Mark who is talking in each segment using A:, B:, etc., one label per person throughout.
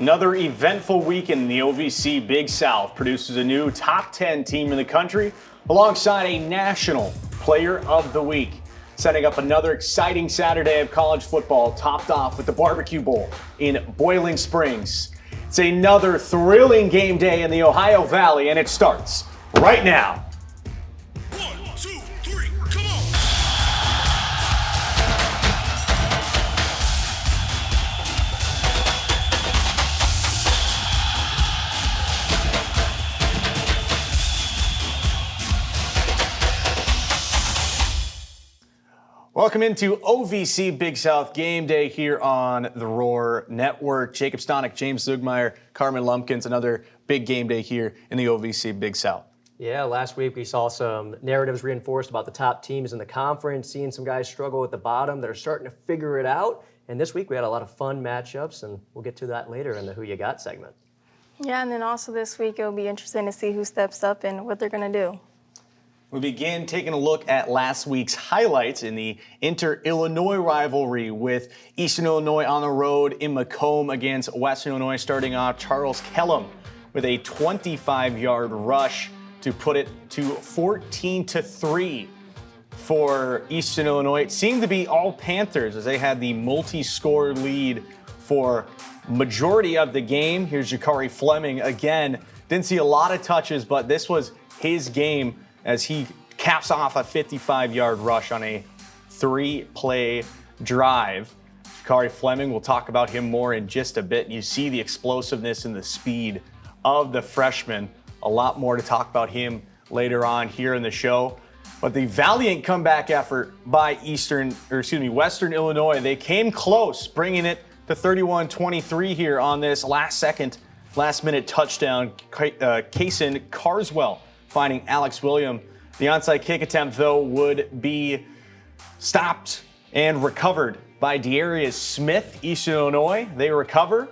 A: Another eventful weekend in the OVC Big South produces a new top 10 team in the country alongside a national player of the week. Setting up another exciting Saturday of college football, topped off with the Barbecue Bowl in Boiling Springs. It's another thrilling game day in the Ohio Valley, and it starts right now.
B: 1, 2, 3, come on!
A: Welcome into OVC Big South Game Day here on the Roar Network. Jacob Stonick, James Zugmeyer, Carmen Lumpkins, another big game day here in the OVC Big South.
C: Yeah, last week we saw some narratives reinforced about the top teams in the conference, seeing some guys struggle at the bottom that are starting to figure it out. And this week we had a lot of fun matchups, and we'll get to that later in the Who You Got segment.
D: Yeah, and then also this week it'll be interesting to see who steps up and what they're going to do.
A: We begin taking a look at last week's highlights in the inter-Illinois rivalry with Eastern Illinois on the road in Macomb against Western Illinois. Starting off, Charles Kellum with a 25-yard rush to put it to 14-3 for Eastern Illinois. It seemed to be all Panthers as they had the multi-score lead for majority of the game. Here's Jaccare Fleming again. Didn't see a lot of touches, but this was his game as he caps off a 55-yard rush on a 3-play drive. Jaccare Fleming, we'll talk about him more in just a bit. You see the explosiveness and the speed of the freshman. A lot more to talk about him later on here in the show. But the valiant comeback effort by Western Illinois, they came close, bringing it to 31-23 here on this last-minute touchdown. Kaysen Carswell finding Alex William. The onside kick attempt, though, would be stopped and recovered by Darius Smith. Eastern Illinois, they recover,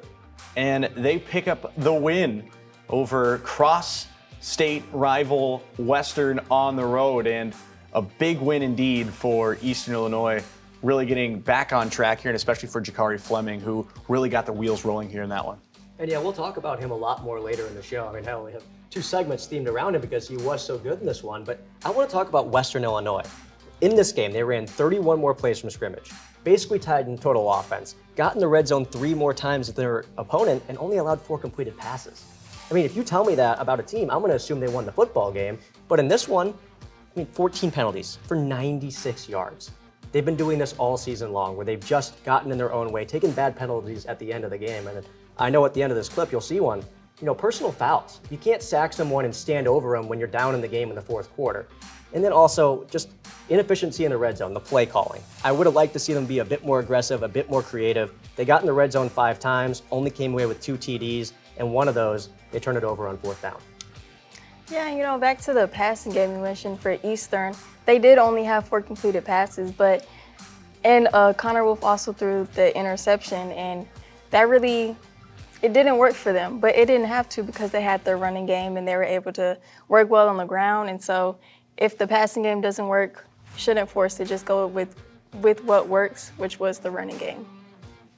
A: and they pick up the win over cross-state rival Western on the road, and a big win indeed for Eastern Illinois, really getting back on track here, and especially for Jaccare Fleming, who really got the wheels rolling here in that one.
C: And yeah, we'll talk about him a lot more later in the show. I mean, hell, we have 2 segments themed around him because he was so good in this one. But I want to talk about Western Illinois. In this game, they ran 31 more plays from scrimmage, basically tied in total offense, got in the red zone 3 more times than their opponent, and only allowed 4 completed passes. I mean, if you tell me that about a team, I'm going to assume they won the football game. But in this one, 14 penalties for 96 yards. They've been doing this all season long, where they've just gotten in their own way, taken bad penalties at the end of the game. And I know at the end of this clip, you'll see one. Personal fouls. You can't sack someone and stand over them when you're down in the game in the 4th quarter. And then also just inefficiency in the red zone, the play calling. I would have liked to see them be a bit more aggressive, a bit more creative. They got in the red zone 5 times, only came away with 2 TDs, and one of those, they turned it over on 4th down.
D: Yeah, back to the passing game you mentioned for Eastern, they did only have 4 completed passes, and Connor Wolf also threw the interception, and that really, it didn't work for them, but it didn't have to because they had their running game and they were able to work well on the ground. And so if the passing game doesn't work, shouldn't force it, just go with what works, which was the running game.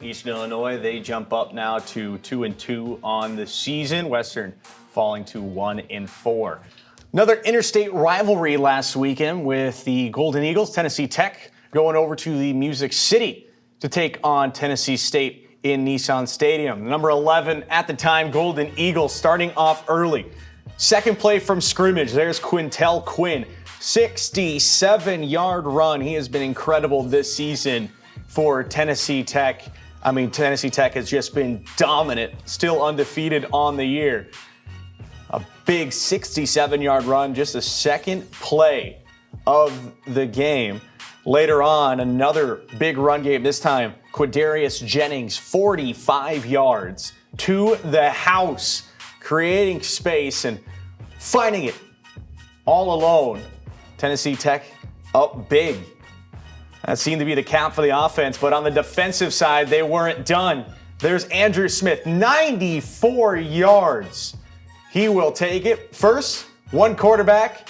A: Eastern Illinois, they jump up now to 2-2 on the season. Western falling to 1-4. Another interstate rivalry last weekend with the Golden Eagles, Tennessee Tech, going over to the Music City to take on Tennessee State in Nissan Stadium. Number 11 at the time, Golden Eagles, starting off early. Second play from scrimmage, there's Quintel Quinn. 67-yard run. He has been incredible this season for Tennessee Tech. I mean, Tennessee Tech has just been dominant, still undefeated on the year. A big 67-yard run, just the second play of the game. Later on, another big run game, this time Quadarius Jennings, 45 yards to the house, creating space and finding it all alone. Tennessee Tech up big. That seemed to be the cap for the offense, but on the defensive side, they weren't done. There's Andrew Smith, 94 yards. He will take it. First, one quarterback.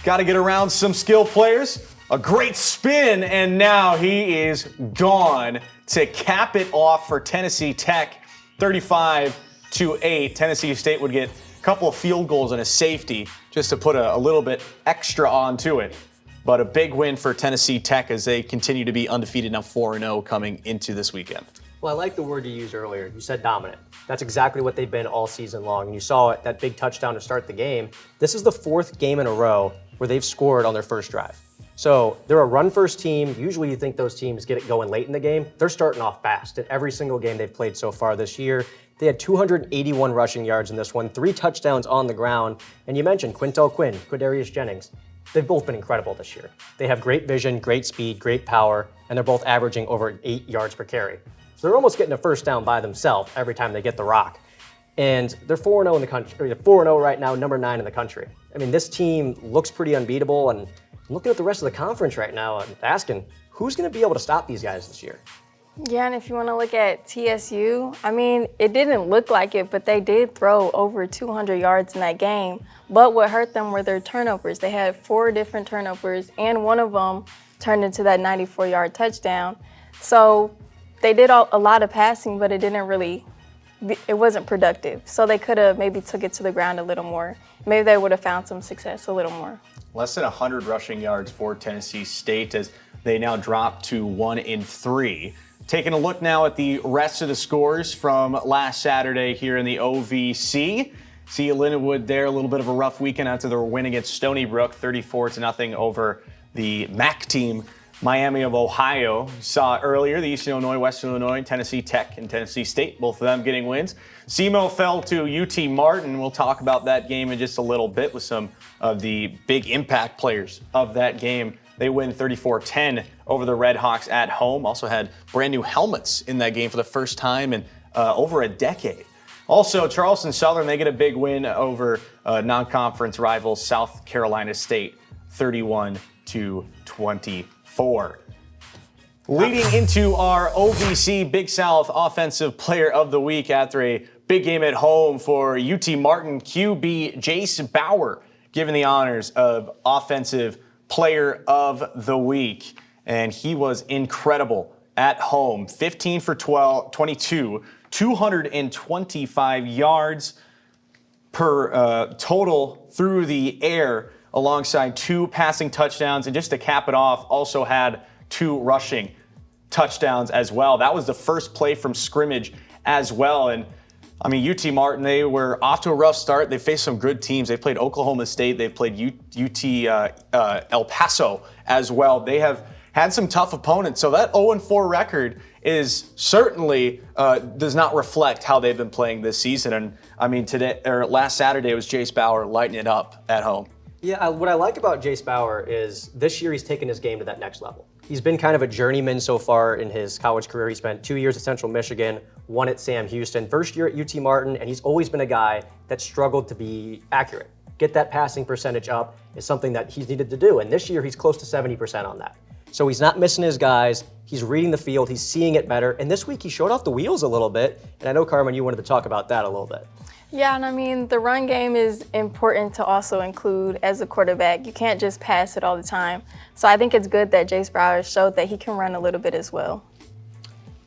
A: Got to get around some skill players. A great spin, and now he is gone to cap it off for Tennessee Tech. 35-8. Tennessee State would get a couple of field goals and a safety just to put a little bit extra onto it. But a big win for Tennessee Tech as they continue to be undefeated, now 4-0 coming into this weekend.
C: Well, I like the word you used earlier. You said dominant. That's exactly what they've been all season long. And you saw it, that big touchdown to start the game. This is the 4th game in a row where they've scored on their first drive. So they're a run-first team. Usually you think those teams get it going late in the game. They're starting off fast. In every single game they've played so far this year, they had 281 rushing yards in this one, 3 touchdowns on the ground. And you mentioned Quintel Quinn, Quindarius Jennings. They've both been incredible this year. They have great vision, great speed, great power, and they're both averaging over 8 yards per carry. So they're almost getting a first down by themselves every time they get the rock. And they're 4-0 in the country. They're 4-0 right now, number 9 in the country. I mean, this team looks pretty unbeatable, and I'm looking at the rest of the conference right now and asking, who's going to be able to stop these guys this year?
D: Yeah, and if you want to look at TSU, I mean, it didn't look like it, but they did throw over 200 yards in that game. But what hurt them were their turnovers. They had 4 different turnovers, and one of them turned into that 94-yard touchdown. So they did a lot of passing, but it wasn't productive. So they could have maybe took it to the ground a little more. Maybe they would have found some success a little more.
A: Less than 100 rushing yards for Tennessee State as they now drop to 1-3. Taking a look now at the rest of the scores from last Saturday here in the OVC. See Lindenwood there, a little bit of a rough weekend after their win against Stony Brook, 34-0 over the MAC team, Miami of Ohio. You saw earlier the Eastern Illinois, Western Illinois, Tennessee Tech, and Tennessee State, both of them getting wins. SEMO fell to UT Martin. We'll talk about that game in just a little bit with some of the big impact players of that game. They win 34-10 over the Red Hawks at home. Also had brand new helmets in that game for the first time in over a decade. Also, Charleston Southern, they get a big win over non-conference rival South Carolina State, 31-24. Leading into our OVC Big South Offensive Player of the Week after a big game at home for UT Martin, QB Jase Bauer given the honors of Offensive Player of the Week. And he was incredible at home. 15 for 22, 225 yards per total through the air, alongside 2 passing touchdowns. And just to cap it off, also had 2 rushing touchdowns as well. That was the first play from scrimmage as well. And I mean, UT Martin, they were off to a rough start. They faced some good teams. They played Oklahoma State. They played UT El Paso as well. They have had some tough opponents. So that 0-4 record is certainly does not reflect how they've been playing this season. And I mean, last Saturday was Jase Bauer lighting it up at home.
C: Yeah, what I like about Jase Bauer is this year he's taken his game to that next level. He's been kind of a journeyman so far in his college career. He spent 2 years at Central Michigan, 1 at Sam Houston, first year at UT Martin, and he's always been a guy that struggled to be accurate. Get that passing percentage up is something that he's needed to do, and this year he's close to 70% on that. So he's not missing his guys, he's reading the field, he's seeing it better, and this week he showed off the wheels a little bit, and I know, Carmen, you wanted to talk about that a little bit.
D: Yeah, and I mean, the run game is important to also include as a quarterback. You can't just pass it all the time. So I think it's good that Jase Bauer showed that he can run a little bit as well.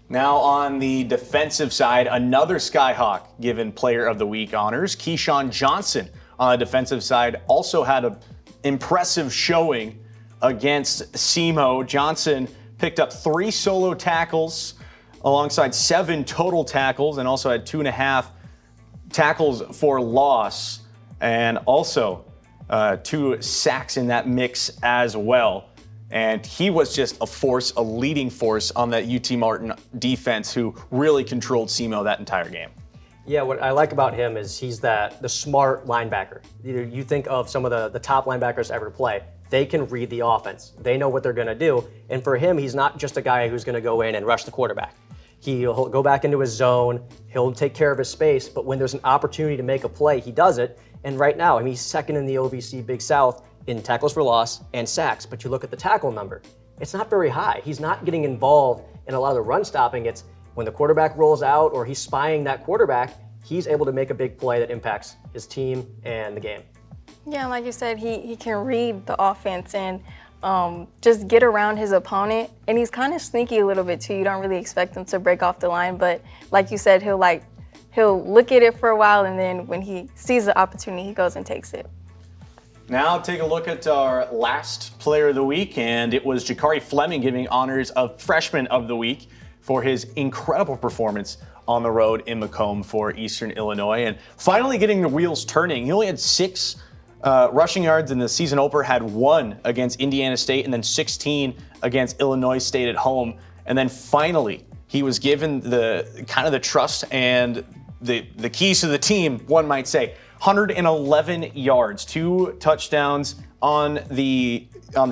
A: Now on the defensive side, another Skyhawk given Player of the Week honors. Keyshawn Johnson on the defensive side also had an impressive showing against SEMO. Johnson picked up 3 solo tackles alongside 7 total tackles, and also had 2.5 tackles for loss, and also 2 sacks in that mix as well. And he was just a force, a leading force on that UT Martin defense who really controlled SEMO that entire game.
C: Yeah, what I like about him is he's the smart linebacker. You think of some of the top linebackers ever to play. They can read the offense. They know what they're going to do. And for him, he's not just a guy who's going to go in and rush the quarterback. He'll go back into his zone, he'll take care of his space, but when there's an opportunity to make a play, he does it. And right now, I mean, he's second in the OVC Big South in tackles for loss and sacks, but you look at the tackle number, it's not very high. He's not getting involved in a lot of the run stopping. It's when the quarterback rolls out or he's spying that quarterback, he's able to make a big play that impacts his team and the game.
D: Yeah, like you said, he can read the offense and just get around his opponent. And he's kind of sneaky a little bit too. You don't really expect him to break off the line, but like you said, he'll like he'll look at it for a while, and then when he sees the opportunity, he goes and takes it.
A: Now take a look at our last player of the week, and it was Jaccare Fleming giving honors of Freshman of the Week for his incredible performance on the road in Macomb for Eastern Illinois, and finally getting the wheels turning. He only had 6 rushing yards in the season opener, had 1 against Indiana State, and then 16 against Illinois State at home. And then finally, he was given the kind of the trust and the keys to the team, one might say. 111 yards, 2 touchdowns on the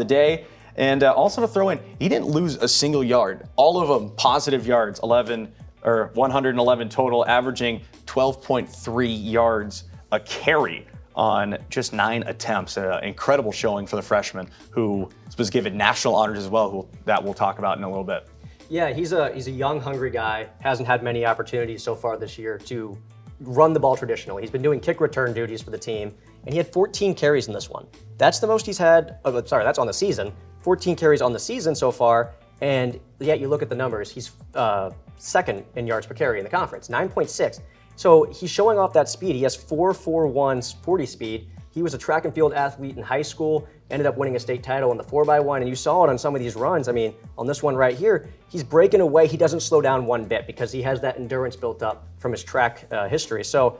A: day. And also to throw in, he didn't lose a single yard. All of them positive yards, 111 total, averaging 12.3 yards a carry on just 9 attempts. Incredible showing for the freshman, who was given national honors as well, that we'll talk about in a little bit.
C: Yeah, he's a young, hungry guy. Hasn't had many opportunities so far this year to run the ball traditionally. He's been doing kick return duties for the team, and he had 14 carries in this one. That's the most he's had. That's on the season. 14 carries on the season so far, and yet you look at the numbers. He's second in yards per carry in the conference, 9.6. So he's showing off that speed. He has 4.41 40 speed. He was a track and field athlete in high school, ended up winning a state title in the 4x1, and you saw it on some of these runs. I mean, on this one right here, he's breaking away. He doesn't slow down one bit because he has that endurance built up from his track history. So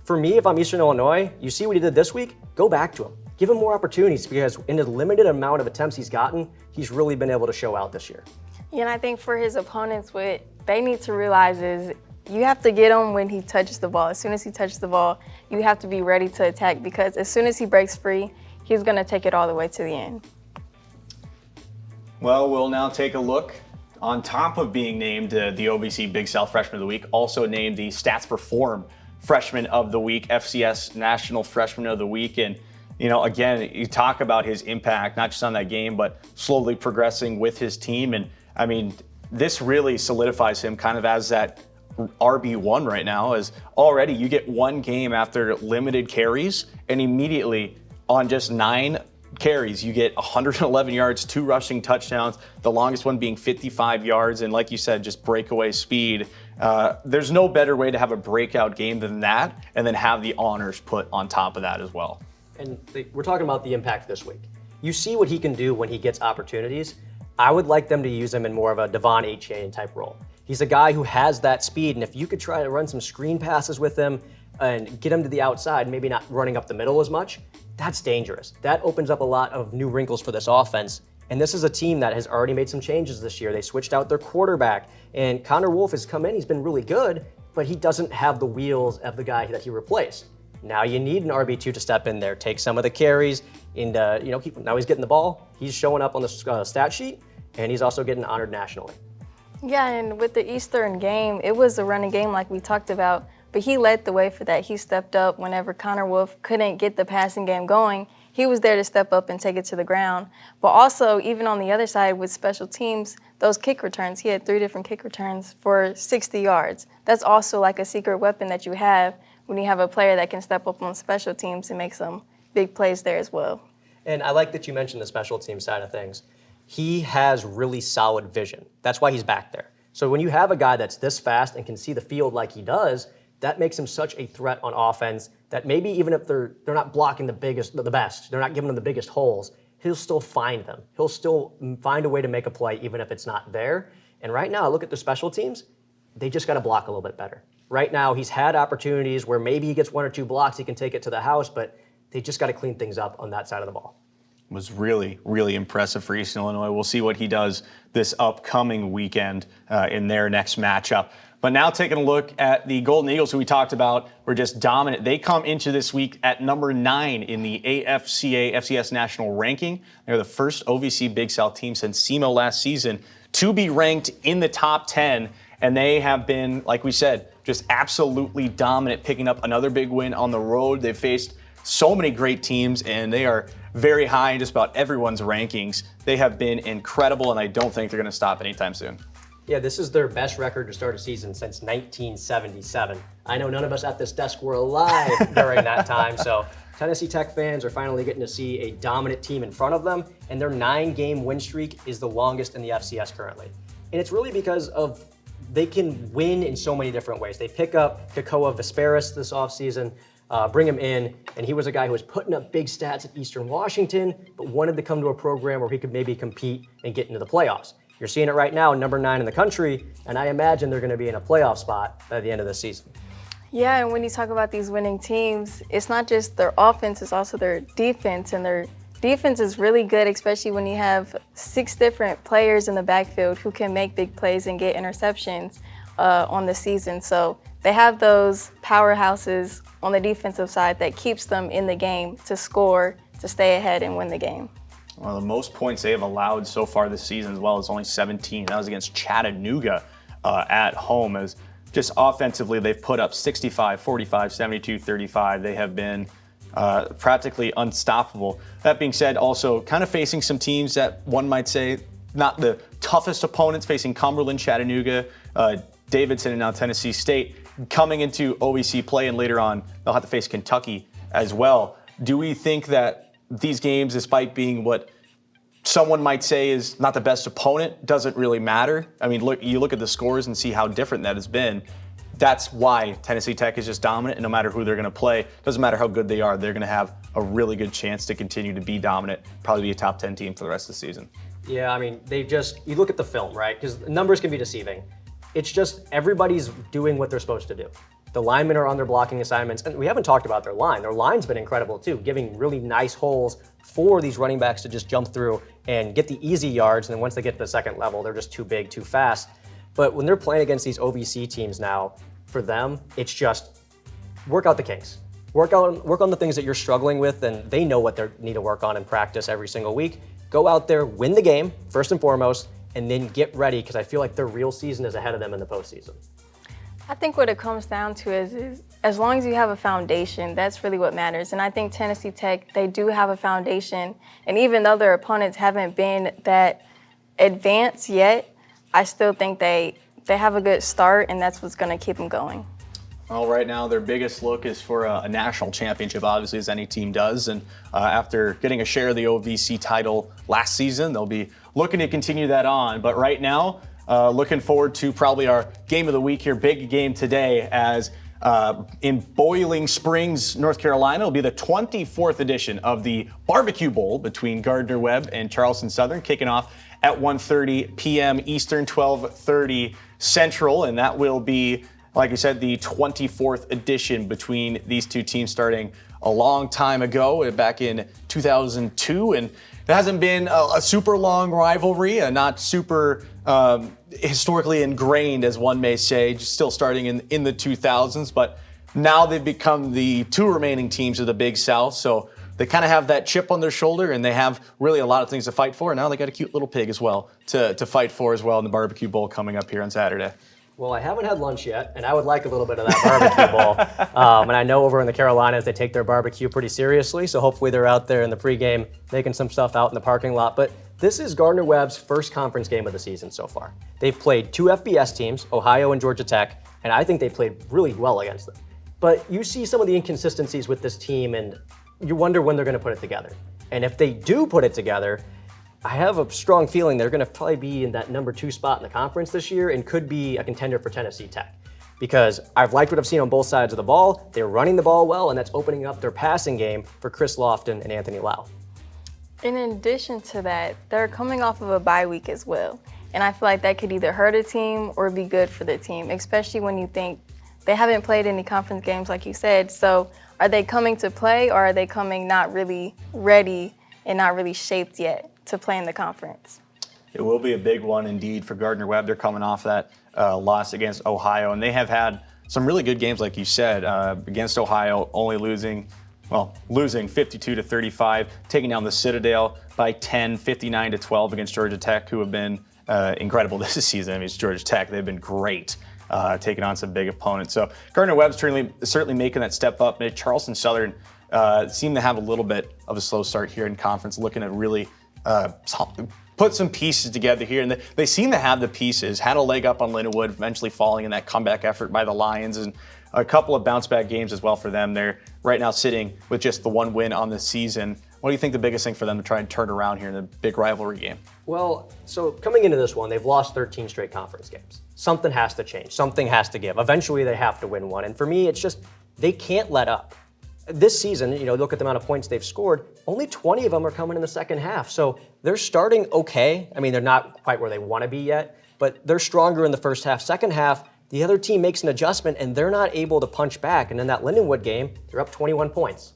C: for me, if I'm Eastern Illinois, you see what he did this week, go back to him. Give him more opportunities, because in the limited amount of attempts he's gotten, he's really been able to show out this year.
D: Yeah, and I think for his opponents, what they need to realize is you have to get him when he touches the ball. As soon as he touches the ball, you have to be ready to attack, because as soon as he breaks free, he's going to take it all the way to the end.
A: Well, we'll now take a look. On top of being named the OVC Big South Freshman of the Week, also named the Stats Perform Freshman of the Week, FCS National Freshman of the Week. And, you know, again, you talk about his impact, not just on that game, but slowly progressing with his team. And, I mean, this really solidifies him kind of as that RB1 right now, as already you get 1 game after limited carries, and immediately on just 9 carries, you get 111 yards, 2 rushing touchdowns, the longest one being 55 yards, and like you said, just breakaway speed. There's no better way to have a breakout game than that, and then have the honors put on top of that as well.
C: And we're talking about the impact this week. You see what he can do when he gets opportunities. I would like them to use him in more of a Devon Achane type role. He's a guy who has that speed, and if you could try to run some screen passes with him and get him to the outside, maybe not running up the middle as much, that's dangerous. That opens up a lot of new wrinkles for this offense. And this is a team that has already made some changes this year. They switched out their quarterback, and Connor Wolf has come in. He's been really good, but he doesn't have the wheels of the guy that he replaced. Now you need an RB2 to step in there, take some of the carries, and now he's getting the ball. He's showing up on the stat sheet, and he's also getting honored nationally.
D: Yeah, and with the Eastern game, it was a running game like we talked about, but he led the way for that. He stepped up whenever Connor Wolf couldn't get the passing game going. He was there to step up and take it to the ground. But also, even on the other side with special teams, those kick returns, he had 3 different kick returns for 60 yards. That's also like a secret weapon that you have when you have a player that can step up on special teams and make some big plays there as well.
C: And I like that you mentioned the special team side of things. He has really solid vision. That's why he's back there. So when you have a guy that's this fast and can see the field like he does, that makes him such a threat on offense that maybe even if they're not blocking the best, they're not giving them the biggest holes, he'll still find them. He'll still find a way to make a play even if it's not there. And right now, look at the special teams. They just got to block a little bit better. Right now, he's had opportunities where maybe he gets 1 or 2 blocks, he can take it to the house, but they just got to clean things up on that side of the ball.
A: Was really, really impressive for Eastern Illinois. We'll see what he does this upcoming weekend in their next matchup. But now taking a look at the Golden Eagles, who we talked about, were just dominant. They come into this week at number 9 in the AFCA FCS National Ranking. They're the first OVC Big South team since SEMO last season to be ranked in the top 10. And they have been, like we said, just absolutely dominant, picking up another big win on the road. They've faced so many great teams, and they are very high in just about everyone's rankings. They have been incredible, and I don't think they're going to stop anytime soon.
C: Yeah, this is their best record to start a season since 1977. I know none of us at this desk were alive during that time, so Tennessee Tech fans are finally getting to see a dominant team in front of them, and their 9-game win streak is the longest in the FCS currently. And it's really because of they can win in so many different ways. They pick up Kakoa Vesperis this offseason, bring him in, and he was a guy who was putting up big stats at Eastern Washington, but wanted to come to a program where he could maybe compete and get into the playoffs. You're seeing it right now, number 9 in the country, and I imagine they're going to be in a playoff spot by the end of the season.
D: Yeah, and when you talk about these winning teams, it's not just their offense, it's also their defense. And their defense is really good, especially when you have 6 different players in the backfield who can make big plays and get interceptions on the season. So they have those powerhouses on the defensive side that keeps them in the game to score, to stay ahead and win the game.
A: Well, the most points they have allowed so far this season as well is only 17. That was against Chattanooga at home. As just offensively, they've put up 65, 45, 72, 35. They have been practically unstoppable. That being said, also kind of facing some teams that one might say not the toughest opponents, facing Cumberland, Chattanooga, Davidson, and now Tennessee State coming into OVC play, and later on they'll have to face Kentucky as well. Do we think that these games, despite being what someone might say is not the best opponent, doesn't really matter? I mean, you look at the scores and see how different that has been. That's why Tennessee Tech is just dominant, and no matter who they're going to play, doesn't matter how good they are, they're going to have a really good chance to continue to be dominant, probably be a top 10 team for the rest of the season.
C: Yeah, I mean, you look at the film, right? Because numbers can be deceiving. It's just everybody's doing what they're supposed to do. The linemen are on their blocking assignments, and we haven't talked about their line. Their line's been incredible too, giving really nice holes for these running backs to just jump through and get the easy yards, and then once they get to the second level, they're just too big, too fast. But when they're playing against these OVC teams now, for them, it's just work out the kinks. Work on the things that you're struggling with, and they know what they need to work on in practice every single week. Go out there, win the game, first and foremost, and then get ready, because I feel like their real season is ahead of them in the postseason.
D: I think what it comes down to is as long as you have a foundation, that's really what matters. And I think Tennessee Tech, they do have a foundation. And even though their opponents haven't been that advanced yet, I still think they have a good start, and that's what's going to keep them going.
A: Well, right now their biggest look is for a national championship, obviously, as any team does. And after getting a share of the OVC title last season, they'll be looking to continue that on. But right now, looking forward to probably our game of the week here, big game today, as in Boiling Springs, North Carolina, will be the 24th edition of the Barbecue Bowl between Gardner-Webb and Charleston Southern, kicking off at 1:30 p.m. Eastern, 12:30 Central, and that will be, like I said, the 24th edition between these two teams, starting a long time ago, back in 2002, and it hasn't been a super long rivalry, not super historically ingrained, as one may say, just still starting in the 2000s, but now they've become the 2 remaining teams of the Big South, so they kind of have that chip on their shoulder, and they have really a lot of things to fight for. And now they got a cute little pig as well to fight for as well in the Barbecue Bowl coming up here on Saturday.
C: Well, I haven't had lunch yet, and I would like a little bit of that barbecue bowl. And I know over in the Carolinas, they take their barbecue pretty seriously, so hopefully they're out there in the pregame making some stuff out in the parking lot. But this is Gardner-Webb's first conference game of the season so far. They've played 2 FBS teams, Ohio and Georgia Tech, and I think they played really well against them. But you see some of the inconsistencies with this team, and you wonder when they're going to put it together. And if they do put it together, I have a strong feeling they're going to probably be in that number 2 spot in the conference this year and could be a contender for Tennessee Tech. Because I've liked what I've seen on both sides of the ball. They're running the ball well, and that's opening up their passing game for Chris Lofton and Anthony Lau.
D: In addition to that, they're coming off of a bye week as well. And I feel like that could either hurt a team or be good for the team, especially when you think they haven't played any conference games, like you said. So are they coming to play, or are they coming not really ready and not really shaped yet to play in the conference?
A: It will be a big one indeed for Gardner-Webb. They're coming off that loss against Ohio, and they have had some really good games, like you said, against Ohio, only losing 52-35, taking down the Citadel by 10, 59-12 against Georgia Tech, who have been incredible this season. I mean, it's Georgia Tech. They've been great. Taking on some big opponents. So Gardner-Webb's certainly making that step up. Charleston Southern seem to have a little bit of a slow start here in conference, looking at really put some pieces together here. And they seem to have the pieces, had a leg up on Lindenwood, eventually falling in that comeback effort by the Lions, and a couple of bounce back games as well for them. They're right now sitting with just the 1 win on the season. What do you think the biggest thing for them to try and turn around here in the big rivalry game?
C: Well, so coming into this one, they've lost 13 straight conference games. something has to change. Something has to give. Eventually, they have to win one. And for me, it's just they can't let up. This season, look at the amount of points they've scored. Only 20 of them are coming in the second half. So they're starting okay. I mean, they're not quite where they want to be yet, but they're stronger in the first half. Second half, the other team makes an adjustment, and they're not able to punch back. And in that Lindenwood game, they're up 21 points.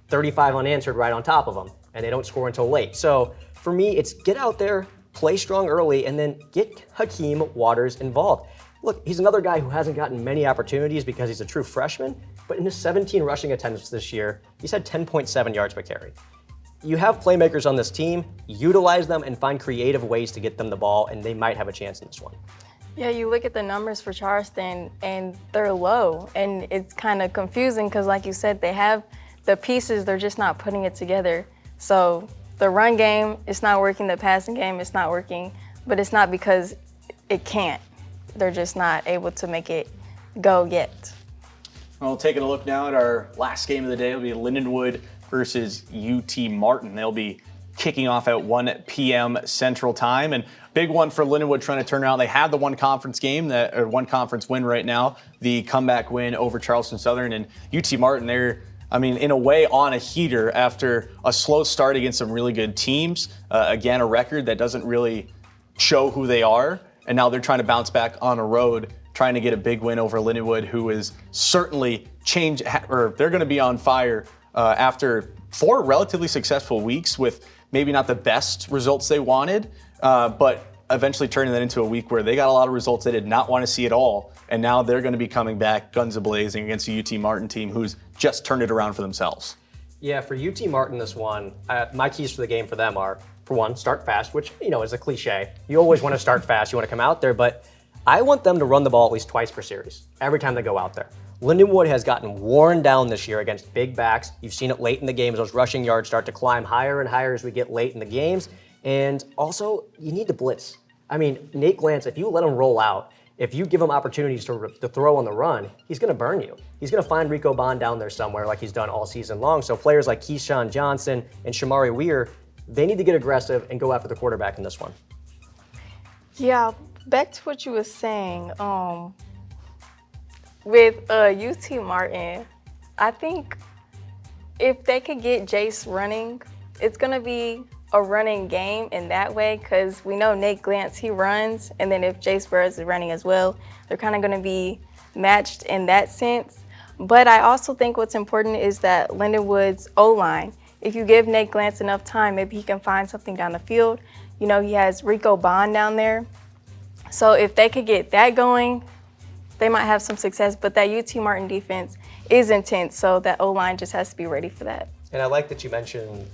C: 35 unanswered right on top of them, and they don't score until late. So for me, it's get out there, play strong early, and then get Hakeem Waters involved. Look, he's another guy who hasn't gotten many opportunities because he's a true freshman, but in his 17 rushing attempts this year, he's had 10.7 yards per carry. You have playmakers on this team, utilize them and find creative ways to get them the ball, and they might have a chance in this one.
D: Yeah, you look at the numbers for Charleston, and they're low, and it's kind of confusing because, like you said, they have the pieces, they're just not putting it together. So the run game, it's not working, the passing game, it's not working, but it's not because it can't. They're just not able to make it go yet.
A: Well, taking a look now at our last game of the day, it'll be Lindenwood versus UT Martin. They'll be kicking off at 1 p.m. Central Time, and big one for Lindenwood trying to turn around. They have the one conference win right now, the comeback win over Charleston Southern, and UT Martin, they're, in a way, on a heater after a slow start against some really good teams. Again, a record that doesn't really show who they are, and now they're trying to bounce back on a road, trying to get a big win over Lindenwood, who is certainly they're going to be on fire after 4 relatively successful weeks with maybe not the best results they wanted, but eventually turning that into a week where they got a lot of results they did not want to see at all, and now they're going to be coming back guns a-blazing against a UT Martin team who's just turned it around for themselves.
C: Yeah, for UT Martin this one, my keys for the game for them are, for one, start fast, which, is a cliche. You always want to start fast, you want to come out there, but I want them to run the ball at least twice per series, every time they go out there. Lindenwood has gotten worn down this year against big backs. You've seen it late in the games. Those rushing yards start to climb higher and higher as we get late in the games. And also, you need to blitz. Nate Glantz, if you let him roll out, if you give him opportunities to throw on the run, he's going to burn you. He's going to find Rico Bond down there somewhere like he's done all season long. So players like Keyshawn Johnson and Shamari Weir, they need to get aggressive and go after the quarterback in this one.
D: Yeah, back to what you were saying. With UT Martin, I think if they could get Jase running, it's going to be a running game in that way because we know Nate Glantz, he runs, and then if Jase Burris is running as well, they're kind of going to be matched in that sense. But I also think what's important is that Lindenwood's O-line, if you give Nate Glantz enough time, maybe he can find something down the field. He has Rico Bond down there. So if they could get that going, they might have some success, but that UT Martin defense is intense, so that O-line just has to be ready for that.
C: And I like that you mentioned,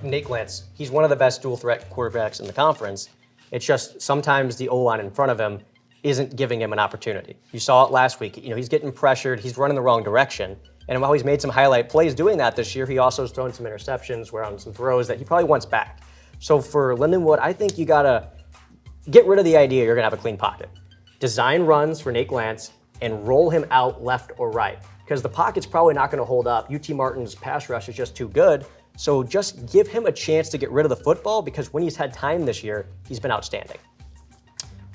C: Nate Glantz, he's one of the best dual threat quarterbacks in the conference. It's just sometimes the O-line in front of him isn't giving him an opportunity. You saw it last week. He's getting pressured, he's running the wrong direction. And while he's made some highlight plays doing that this year, he also has thrown some interceptions, where on some throws that he probably wants back. So for Lindenwood, I think you gotta get rid of the idea you're gonna have a clean pocket. Design runs for Nate Glantz and roll him out left or right, because the pocket's probably not going to hold up. UT Martin's pass rush is just too good, so just give him a chance to get rid of the football, because when he's had time this year, he's been outstanding.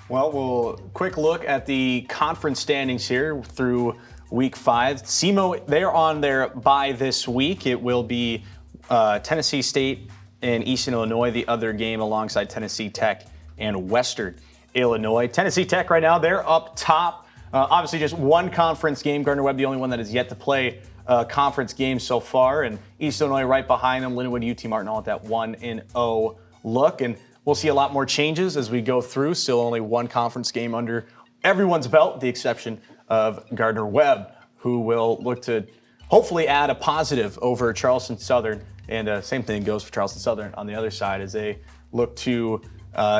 A: Well, we'll quick look at the conference standings here through week 5. SEMO, they're on their bye this week. It will be Tennessee State and Eastern Illinois, the other game alongside Tennessee Tech and Western Illinois. Tennessee Tech right now, they're up top. Obviously just one conference game. Gardner-Webb, the only one that has yet to play a conference game so far. And East Illinois right behind them. Lindenwood, UT Martin all at that 1-0 look. And we'll see a lot more changes as we go through. Still only one conference game under everyone's belt, with the exception of Gardner-Webb, who will look to hopefully add a positive over Charleston Southern. And same thing goes for Charleston Southern on the other side as they look to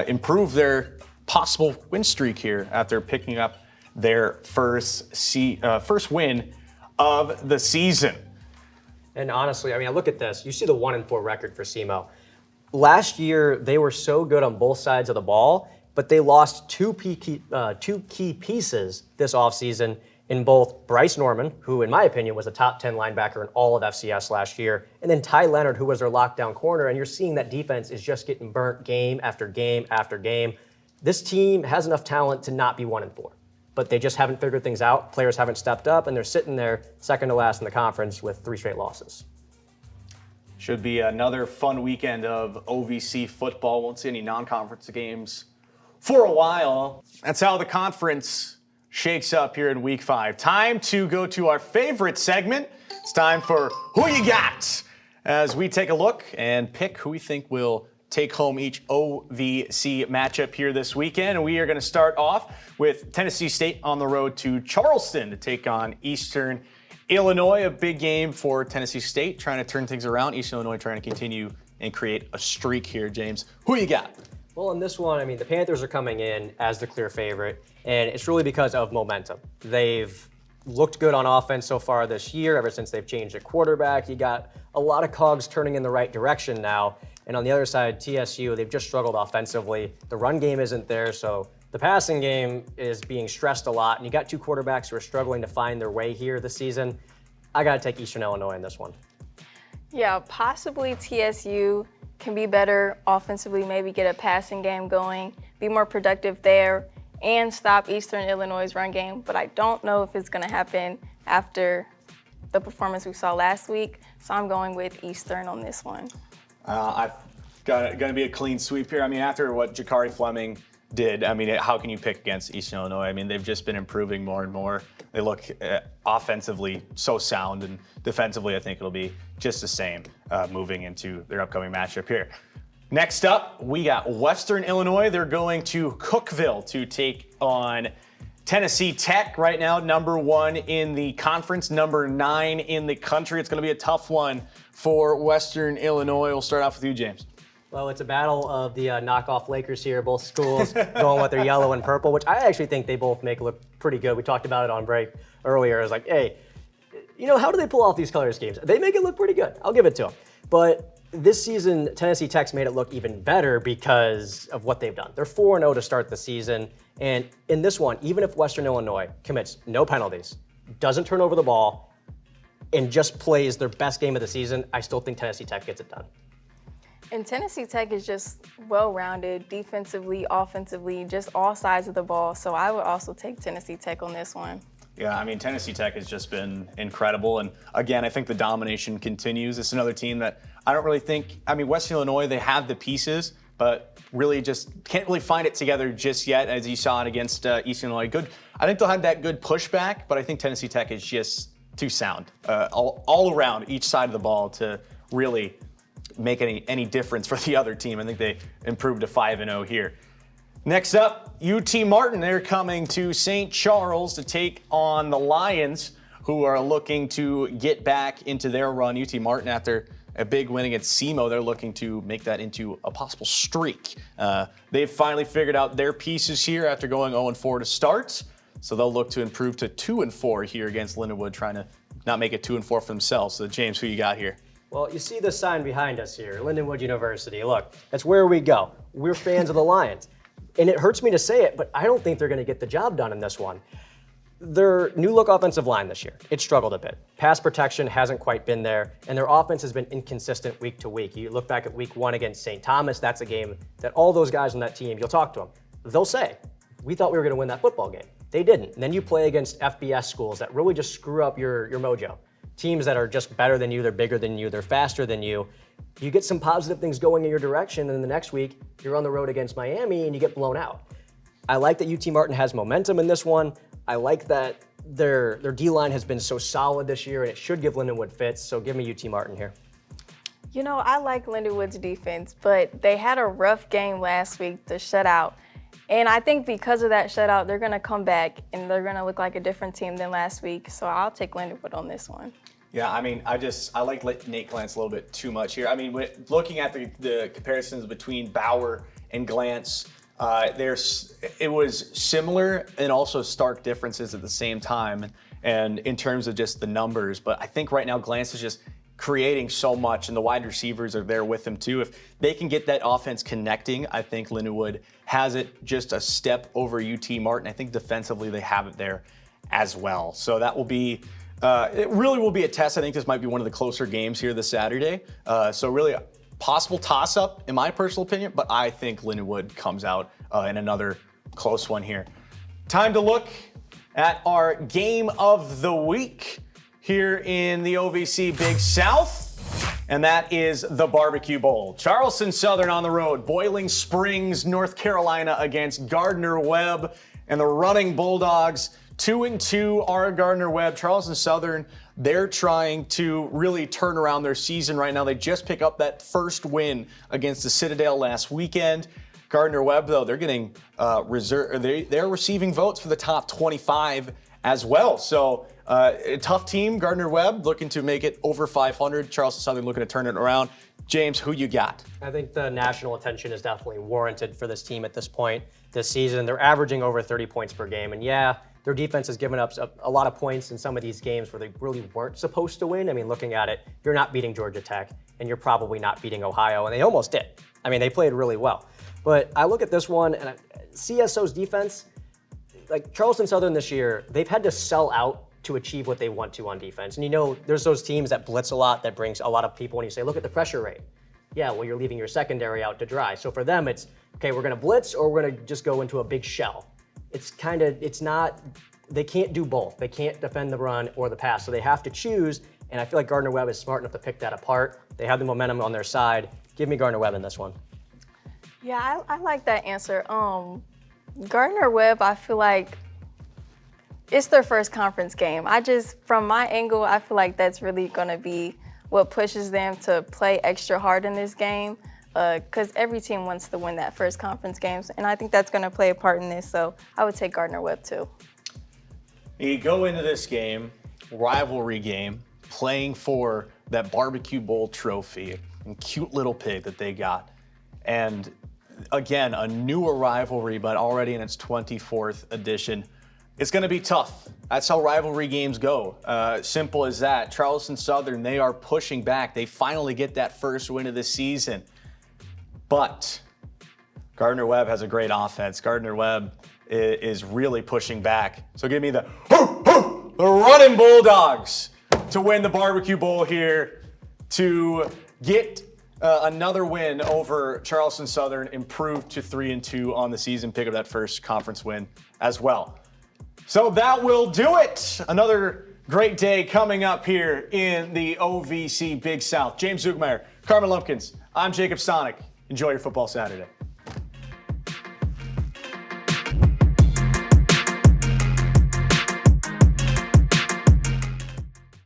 A: improve their possible win streak here after picking up their first win of the season.
C: And honestly, I look at this. You see the 1-4 record for SEMO. Last year, they were so good on both sides of the ball, but they lost two key pieces this offseason in both Bryce Norman, who in my opinion was a top 10 linebacker in all of FCS last year, and then Ty Leonard, who was their lockdown corner. And you're seeing that defense is just getting burnt game after game after game. This team has enough talent to not be 1-4, but they just haven't figured things out. Players haven't stepped up, and they're sitting there second to last in the conference with 3 straight losses.
A: Should be another fun weekend of OVC football. Won't see any non-conference games for a while. That's how the conference shakes up here in week 5. Time to go to our favorite segment. It's time for Who You Got, as we take a look and pick who we think will take home each OVC matchup here this weekend. And we are going to start off with Tennessee State on the road to Charleston to take on Eastern Illinois. A big game for Tennessee State, trying to turn things around. Eastern Illinois trying to continue and create a streak here. James, who you got?
C: Well, in this one, I mean, the Panthers are coming in as the clear favorite, and it's really because of momentum. They've looked good on offense so far this year, ever since they've changed at quarterback. You got a lot of cogs turning in the right direction now. And on the other side, TSU, they've just struggled offensively. The run game isn't there, so the passing game is being stressed a lot. And you got 2 quarterbacks who are struggling to find their way here this season. I got to take Eastern Illinois in this one.
D: Yeah, possibly TSU can be better offensively, maybe get a passing game going, be more productive there, and stop Eastern Illinois' run game. But I don't know if it's going to happen after the performance we saw last week. So I'm going with Eastern on this one.
A: I've got going to be a clean sweep here. I mean, after what Jaccare Fleming did, I mean, how can you pick against Eastern Illinois? I mean, they've just been improving more and more. They look offensively so sound, and defensively, I think it'll be just the same moving into their upcoming matchup here. Next up, we got Western Illinois. They're going to Cookeville to take on Tennessee Tech. Right now, number 1 in the conference, number 9 in the country. It's going to be a tough one for Western Illinois. We'll start off with you, James.
C: Well, it's a battle of the knockoff Lakers here. Both schools going with their yellow and purple, which I actually think they both make look pretty good. We talked about it on break earlier. I was like, hey, you know, how do they pull off these color schemes? They make it look pretty good. I'll give it to them. But this season, Tennessee Tech's made it look even better because of what they've done. They're 4-0 to start the season. And in this one, even if Western Illinois commits no penalties, doesn't turn over the ball, and just plays their best game of the season, I still think Tennessee Tech gets it done.
D: And Tennessee Tech is just well-rounded, defensively, offensively, just all sides of the ball. So I would also take Tennessee Tech on this one.
A: Yeah, I mean, Tennessee Tech has just been incredible. And again, I think the domination continues. It's another team that I don't really think, I mean, Western Illinois, they have the pieces, but really just can't really find it together just yet, as you saw it against Eastern Illinois. Good. I think they'll have that good pushback, but I think Tennessee Tech is just too sound all around each side of the ball to really make any difference for the other team. I think they improved to 5-0 here. Next up, UT Martin. They're coming to St. Charles to take on the Lions, who are looking to get back into their run. UT Martin, after a big win against SEMO, they're looking to make that into a possible streak. They've finally figured out their pieces here after going 0-4 to start. So they'll look to improve to 2-4 here against Lindenwood, trying to not make it 2-4 for themselves. So James, who you got here?
C: Well, you see the sign behind us here, Lindenwood University. Look, that's where we go. We're fans of the Lions. And it hurts me to say it, but I don't think they're going to get the job done in this one. Their new look offensive line this year, it struggled a bit. Pass protection hasn't quite been there, and their offense has been inconsistent week to week. You look back at week 1 against St. Thomas, that's a game that all those guys on that team, you'll talk to them, they'll say, we thought we were going to win that football game. They didn't. And then you play against FBS schools that really just screw up your mojo. Teams that are just better than you, they're bigger than you, they're faster than you. You get some positive things going in your direction, and then the next week, you're on the road against Miami and you get blown out. I like that UT Martin has momentum in this one. I like that their D-line has been so solid this year, and it should give Lindenwood fits, so give me UT Martin here.
D: You know, I like Lindenwood's defense, but they had a rough game last week, the shutout. And I think because of that shutout, they're going to come back, and they're going to look like a different team than last week. So I'll take Lindenwood on this one.
A: Yeah, I mean, I like Nate Glantz a little bit too much here. I mean, looking at the comparisons between Bauer and Glantz, it was similar and also stark differences at the same time, and in terms of just the numbers. But I think right now Glantz is just creating so much, and the wide receivers are there with him too. If they can get that offense connecting, I think Lindenwood has it just a step over UT Martin. I think defensively they have it there as well. So that will be. It really will be a test. I think this might be one of the closer games here this Saturday. So really a possible toss-up, in my personal opinion, but I think Lindenwood comes out in another close one here. Time to look at our game of the week here in the OVC Big South. And that is the Barbecue Bowl. Charleston Southern on the road, Boiling Springs, North Carolina against Gardner-Webb and the Running Bulldogs. 2-2 are Gardner-Webb. Charleston Southern, they're trying to really turn around their season right now. They just pick up that first win against the Citadel last weekend. Gardner-Webb, though, they're getting they're receiving votes for the top 25 as well. So a tough team, Gardner-Webb, looking to make it over 500. Charleston Southern looking to turn it around. James, who you got?
C: I think the national attention is definitely warranted for this team at this point this season. They're averaging over 30 points per game. And yeah, their defense has given up a lot of points in some of these games where they really weren't supposed to win. I mean, looking at it, you're not beating Georgia Tech, and you're probably not beating Ohio, and they almost did. I mean, they played really well. But I look at this one, and CSO's defense, like Charleston Southern this year, they've had to sell out to achieve what they want to on defense. And you know, there's those teams that blitz a lot, that brings a lot of people, and you say, look at the pressure rate. Yeah, well, you're leaving your secondary out to dry. So for them, it's, okay, we're gonna blitz or we're gonna just go into a big shell. They can't do both. They can't defend the run or the pass, so they have to choose, and I feel like Gardner-Webb is smart enough to pick that apart. They have the momentum on their side. Give me Gardner-Webb in this one.
D: Yeah, I like that answer. Gardner-Webb, I feel like it's their first conference game. From my angle, I feel like that's really gonna be what pushes them to play extra hard in this game, because every team wants to win that first conference games, and I think that's gonna play a part in this, so I would take Gardner-Webb too.
A: You go into this game, rivalry game, playing for that Barbecue Bowl trophy and cute little pig that they got. And again, a newer rivalry, but already in its 24th edition. It's going to be tough. That's how rivalry games go. Simple as that. Charleston Southern, they are pushing back. They finally get that first win of the season. But Gardner-Webb has a great offense. Gardner-Webb is really pushing back. So give me the Running Bulldogs to win the Barbecue Bowl here, to get another win over Charleston Southern, improved to 3-2 on the season, pick up that first conference win as well. So that will do it. Another great day coming up here in the OVC Big South. James Zugmeyer, Carmen Lumpkins, I'm Jacob Sonic. Enjoy your football Saturday.